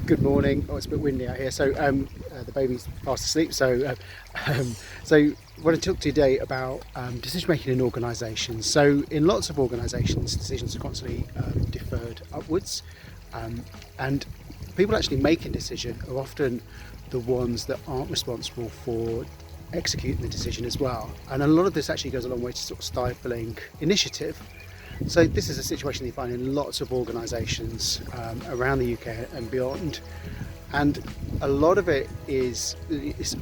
Good morning. Oh, it's a bit windy out here, so the baby's fast asleep. So I want to talk to you today about decision making in organisations. So in lots of organisations, decisions are constantly deferred upwards, and people actually making a decision are often the ones that aren't responsible for executing the decision as well. And a lot of this actually goes a long way to sort of stifling initiative. So this is a situation you find in lots of organisations around the UK and beyond, and a lot of it's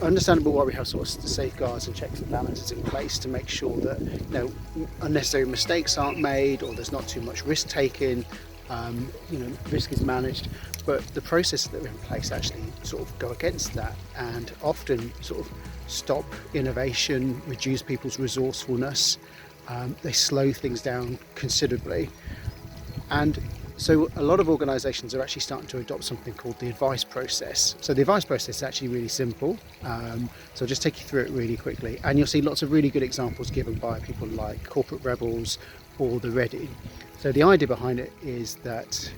understandable why we have sort of safeguards and checks and balances in place to make sure that unnecessary mistakes aren't made, or there's not too much risk taken. Risk is managed, but the processes that are in place actually sort of go against that and often sort of stop innovation, reduce people's resourcefulness. They slow things down considerably, and so a lot of organisations are actually starting to adopt something called the advice process. So the advice process is actually really simple, so I'll just take you through it really quickly, and you'll see lots of really good examples given by people like Corporate Rebels or the Ready. So the idea behind it is that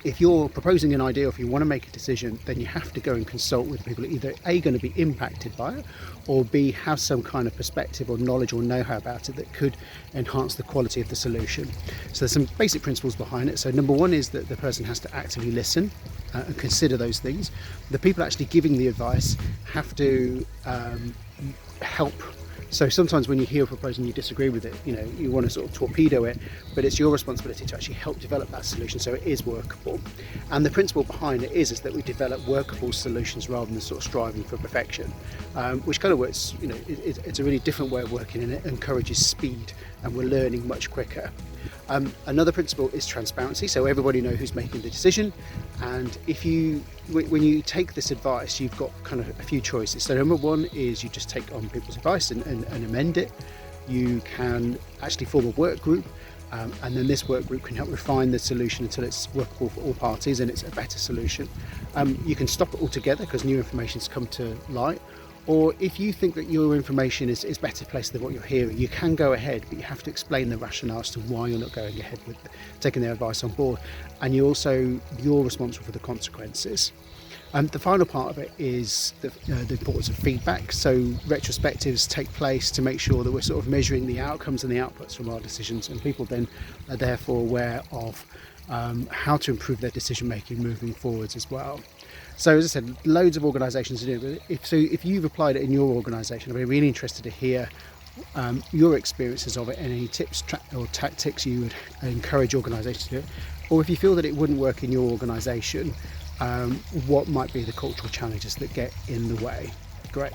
if you're proposing an idea, or if you want to make a decision, then you have to go and consult with people either A, going to be impacted by it, or B, have some kind of perspective or knowledge or know-how about it that could enhance the quality of the solution. So there's some basic principles behind it. So number one is that the person has to actively listen and consider those things. The people actually giving the advice have to help. So sometimes when you hear a proposal and you disagree with it, you want to sort of torpedo it, but it's your responsibility to actually help develop that solution so it is workable. And the principle behind it is that we develop workable solutions rather than sort of striving for perfection, which kind of works, it's a really different way of working, and it encourages speed, and we're learning much quicker. Another principle is transparency, so everybody knows who's making the decision, and when you take this advice, you've got kind of a few choices. So number one is you just take on people's advice and amend it. You can actually form a work group, and then this work group can help refine the solution until it's workable for all parties and it's a better solution. You can stop it altogether because new information's come to light. Or if you think that your information is better placed than what you're hearing, you can go ahead, but you have to explain the rationale as to why you're not going ahead with taking their advice on board. And you're responsible for the consequences. The final part of it is the importance of feedback. So retrospectives take place to make sure that we're sort of measuring the outcomes and the outputs from our decisions, and people then are therefore aware of how to improve their decision making moving forwards as well. So as I said, loads of organisations are doing it. If you've applied it in your organisation, I'd be really interested to hear your experiences of it, and any tips or tactics you would encourage organisations to do it. Or if you feel that it wouldn't work in your organisation, what might be the cultural challenges that get in the way. Great.